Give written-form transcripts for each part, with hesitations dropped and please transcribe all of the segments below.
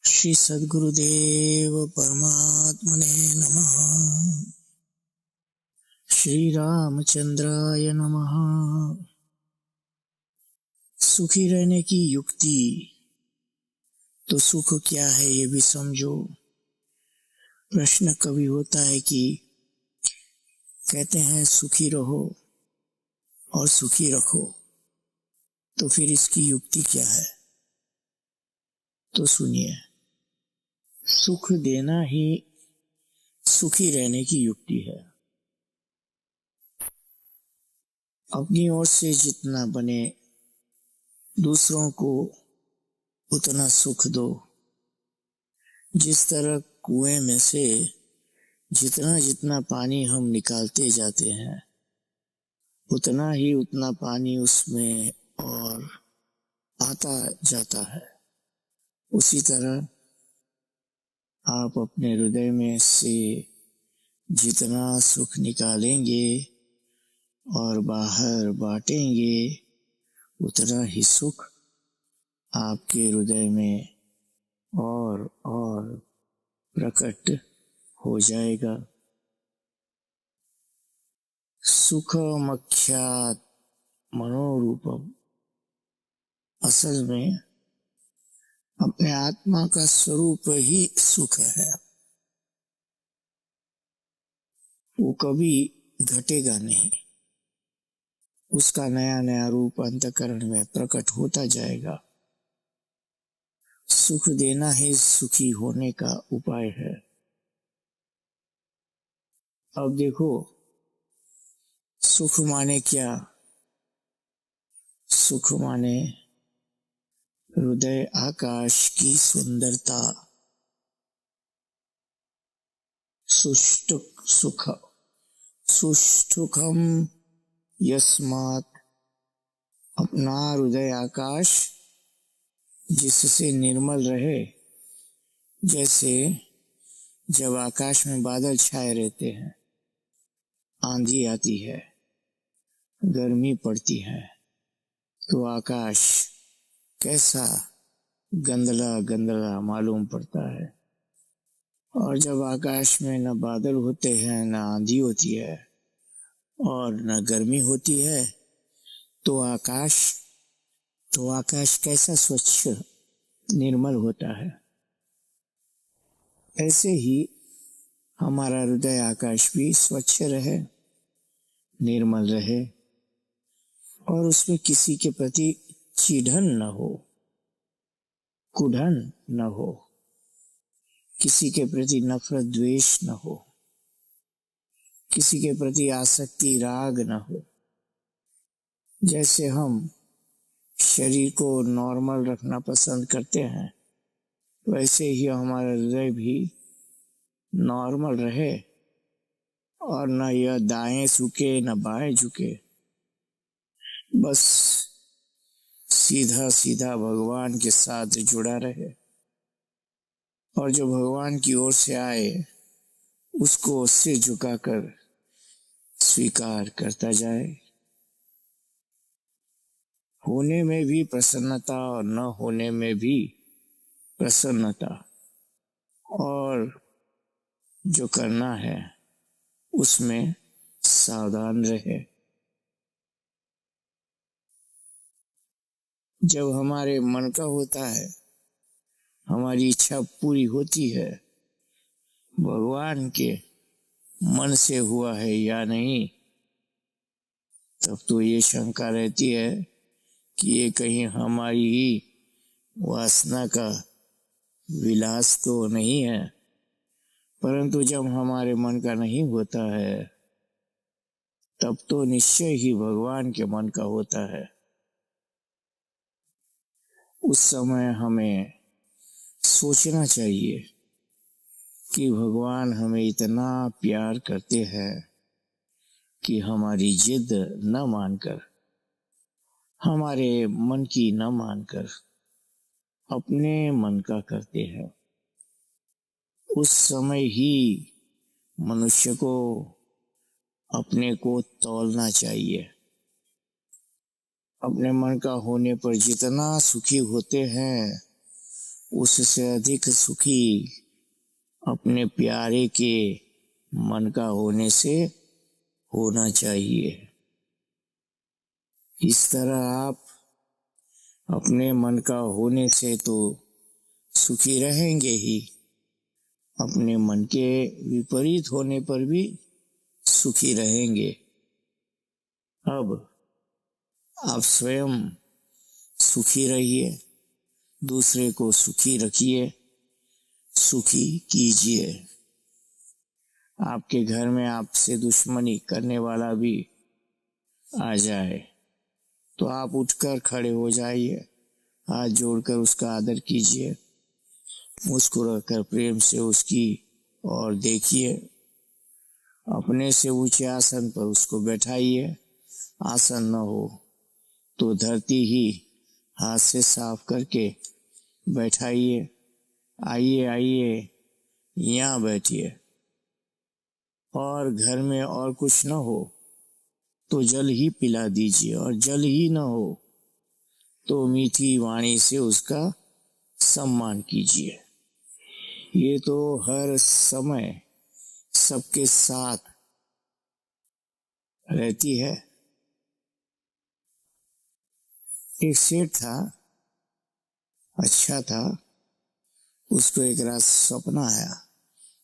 श्री सद्गुरुदेव परमात्मने नमः। श्री रामचंद्राय नमः। सुखी रहने की युक्ति, तो सुख क्या है ये भी समझो। प्रश्न कभी होता है कि कहते हैं सुखी रहो और सुखी रखो, तो फिर इसकी युक्ति क्या है? तो सुनिए, सुख देना ही सुखी रहने की युक्ति है। अपनी ओर से जितना बने दूसरों को उतना सुख दो। जिस तरह कुएं में से जितना जितना पानी हम निकालते जाते हैं, उतना पानी उसमें और आता जाता है। उसी तरह आप अपने हृदय में से जितना सुख निकालेंगे और बाहर बांटेंगे, उतना ही सुख आपके हृदय में और प्रकट हो जाएगा। सुखमख्यात मनोरूपम, असल में अपने आत्मा का स्वरूप ही सुख है। वो कभी घटेगा नहीं, उसका नया नया रूप अंतःकरण में प्रकट होता जाएगा। सुख देना ही सुखी होने का उपाय है। अब देखो, सुख माने क्या? सुख माने हृदय आकाश की सुंदरता। सुष्टुक सुख, सुष्टुकम यस्मात्, अपना हृदय आकाश जिससे निर्मल रहे। जैसे जब आकाश में बादल छाए रहते हैं, आंधी आती है, गर्मी पड़ती है, तो आकाश कैसा गंदला गंदला मालूम पड़ता है। और जब आकाश में न बादल होते हैं, न आंधी होती है और न गर्मी होती है, तो आकाश कैसा स्वच्छ निर्मल होता है। ऐसे ही हमारा हृदय आकाश भी स्वच्छ रहे, निर्मल रहे, और उसमें किसी के प्रति चिढ़न न हो, कुढ़न न हो, किसी के प्रति नफरत द्वेष न हो, किसी के प्रति आसक्ति राग न हो। जैसे हम शरीर को नॉर्मल रखना पसंद करते हैं, वैसे ही हमारा हृदय भी नॉर्मल रहे, और न यह दाएं झुके न बाएं झुके, बस सीधा सीधा भगवान के साथ जुड़ा रहे, और जो भगवान की ओर से आए उसको सिर झुकाकर स्वीकार करता जाए। होने में भी प्रसन्नता और न होने में भी प्रसन्नता, और जो करना है उसमें सावधान रहे। जब हमारे मन का होता है, हमारी इच्छा पूरी होती है, भगवान के मन से हुआ है या नहीं, तब तो ये शंका रहती है कि ये कहीं हमारी ही वासना का विलास तो नहीं है। परंतु जब हमारे मन का नहीं होता है, तब तो निश्चय ही भगवान के मन का होता है। उस समय हमें सोचना चाहिए कि भगवान हमें इतना प्यार करते हैं कि हमारी जिद न मानकर, हमारे मन की न मानकर अपने मन का करते हैं। उस समय ही मनुष्य को अपने को तौलना चाहिए। अपने मन का होने पर जितना सुखी होते हैं, उससे अधिक सुखी अपने प्यारे के मन का होने से होना चाहिए। इस तरह आप अपने मन का होने से तो सुखी रहेंगे ही, अपने मन के विपरीत होने पर भी सुखी रहेंगे। अब आप स्वयं सुखी रहिए, दूसरे को सुखी रखिए, सुखी कीजिए। आपके घर में आपसे दुश्मनी करने वाला भी आ जाए तो आप उठकर खड़े हो जाइए, हाथ जोड़कर उसका आदर कीजिए, मुस्कुराकर प्रेम से उसकी ओर देखिए, अपने से ऊंचे आसन पर उसको बैठाइए। आसन न हो तो धरती ही हाथ से साफ करके बैठाइए। आइए आइए, यहाँ बैठिए। और घर में और कुछ न हो तो जल ही पिला दीजिए, और जल ही न हो तो मीठी वाणी से उसका सम्मान कीजिए। ये तो हर समय सबके साथ रहती है। एक सेठ था, अच्छा था। उसको एक रात सपना आया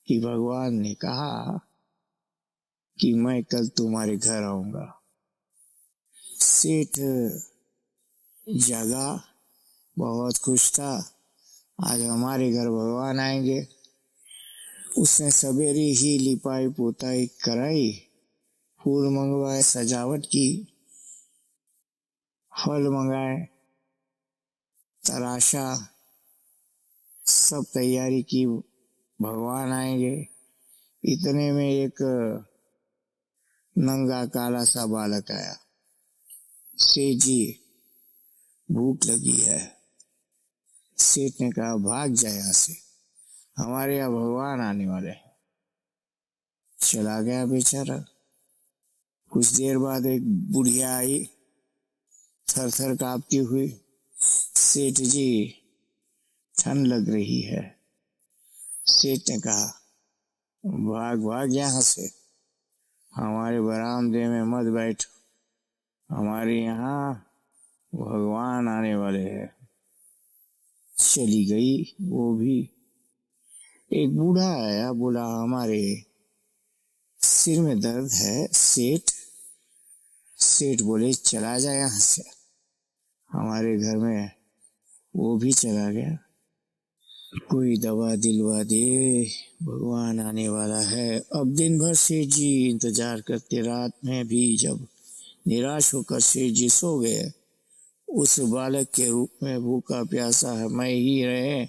कि भगवान ने कहा कि मैं कल तुम्हारे घर आऊंगा। सेठ जागा, बहुत खुश था, आज हमारे घर भगवान आएंगे। उसने सवेरे ही लिपाई पोताई कराई, फूल मंगवाए, सजावट की, फल मंगाए, तराशा, सब तैयारी की, भगवान आएंगे। इतने में एक नंगा काला सा बालक आया। सेठ जी, भूख लगी है। सेठ ने कहा, भाग जाए यहाँ से, हमारे यहाँ भगवान आने वाले हैं। चला गया बेचारा। कुछ देर बाद एक बुढ़िया आई, थर थर कांपती हुई। सेठ जी, ठंड लग रही है। सेठ ने कहा, भाग भाग यहाँ से, हमारे बरामदे में मत बैठ, हमारे यहाँ भगवान आने वाले हैं। चली गई वो भी। एक बूढ़ा आया, बोला, हमारे सिर में दर्द है सेठ। सेठ बोले, चला जा यहाँ से, हमारे घर में। वो भी चला गया। कोई दवा दिलवा दे, भगवान आने वाला है। अब दिन भर सेठ जी इंतजार करते। रात में भी जब निराश होकर सेठ जी सो गए, उस बालक के रूप में भूखा प्यासा है मैं ही रहे,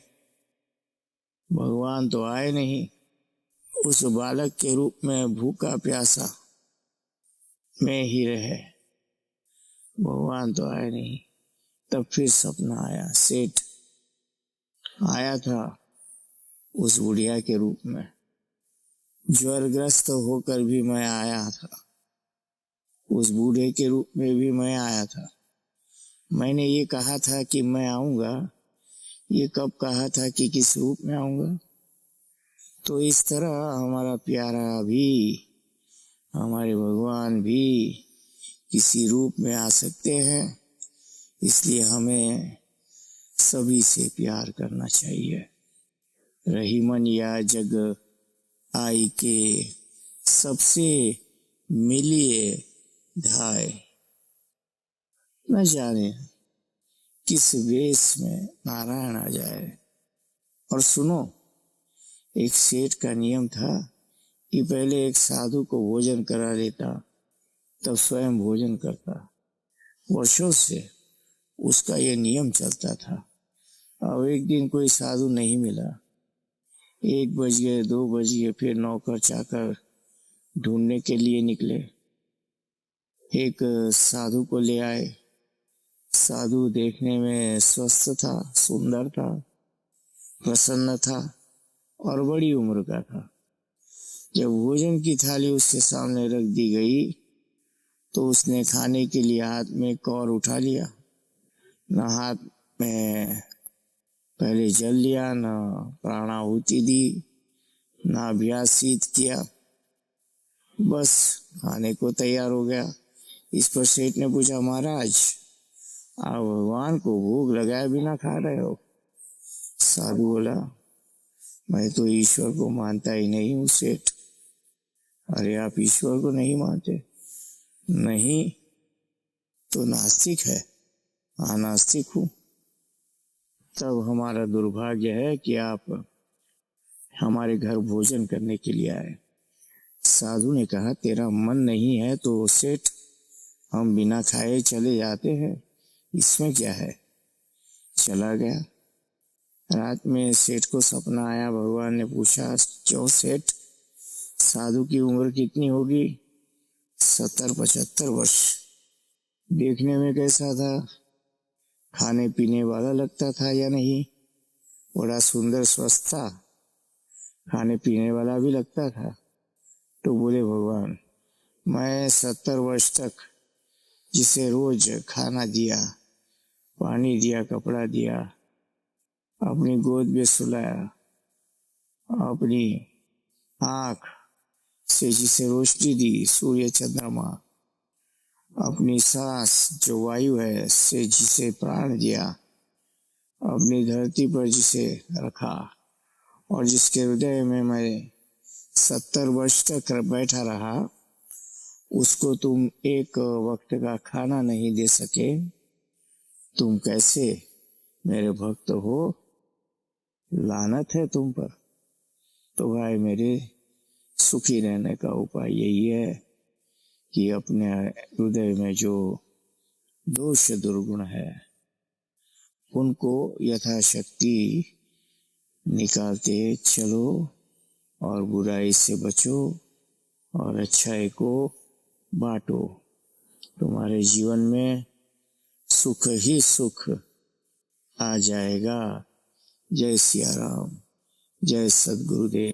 भगवान तो आए नहीं। उस बालक के रूप में भूखा प्यासा मैं ही रहे, भगवान तो आए नहीं। तब फिर सपना आया। सेठ आया था उस बुढ़िया के रूप में। ज्वरग्रस्त होकर भी मैं आया था, उस बूढ़े के रूप में भी मैं आया था। मैंने ये कहा था कि मैं आऊंगा, ये कब कहा था कि किस रूप में आऊंगा। तो इस तरह हमारा प्यारा भी, हमारे भगवान भी किसी रूप में आ सकते हैं। इसलिए हमें सभी से प्यार करना चाहिए। रहीमन या जग आई के सबसे मिलिए धाय, न जाने किस वेश में नारायण आ जाए। और सुनो, एक सेठ का नियम था कि पहले एक साधु को भोजन करा देता, तब स्वयं भोजन करता। वर्षों से उसका यह नियम चलता था। अब एक दिन कोई साधु नहीं मिला। 1 बज गए, 2 बज गए, फिर नौकर चाकर ढूंढने के लिए निकले। एक साधु को ले आए। साधु देखने में स्वस्थ था, सुंदर था, प्रसन्न था और बड़ी उम्र का था। जब भोजन की थाली उसके सामने रख दी गई तो उसने खाने के लिए हाथ में कौर उठा लिया। न हाथ में पहले जल लिया, न प्राणाहुति दी, ना अभ्यासित किया, बस खाने को तैयार हो गया। इस पर सेठ ने पूछा, महाराज आप भगवान को भूख लगाए बिना खा रहे हो? साधु बोला, मैं तो ईश्वर को मानता ही नहीं हूँ सेठ। अरे आप ईश्वर को नहीं मानते? नहीं तो नास्तिक है? हाँ नास्तिक हूँ। तब हमारा दुर्भाग्य है कि आप हमारे घर भोजन करने के लिए आए। साधु ने कहा, तेरा मन नहीं है तो सेठ हम बिना खाए चले जाते हैं, इसमें क्या है। चला गया। रात में सेठ को सपना आया। भगवान ने पूछा, क्यों सेठ, साधु की उम्र कितनी होगी? 70-75 वर्ष। देखने में कैसा था? खाने पीने वाला लगता था या नहीं? बड़ा सुंदर स्वस्थ था, खाने पीने वाला भी लगता था। तो बोले, भगवान मैं 70 वर्ष तक जिसे रोज खाना दिया, पानी दिया, कपड़ा दिया, अपनी गोद में सुलाया, अपनी आँख से जिसे रोशनी दी, सूर्य चंद्रमा, अपनी सांस जो वायु है से जिसे प्राण दिया, अपनी धरती पर जिसे रखा, और जिसके हृदय में मैं 70 वर्ष तक बैठा रहा, उसको तुम एक वक्त का खाना नहीं दे सके, तुम कैसे मेरे भक्त हो? लानत है तुम पर। तो भाई मेरे, सुखी रहने का उपाय यही है कि अपने हृदय में जो दोष दुर्गुण है उनको यथाशक्ति निकालते चलो, और बुराई से बचो और अच्छाई को बांटो। तुम्हारे जीवन में सुख ही सुख आ जाएगा। जय सिया राम, जय सद्गुरुदेव।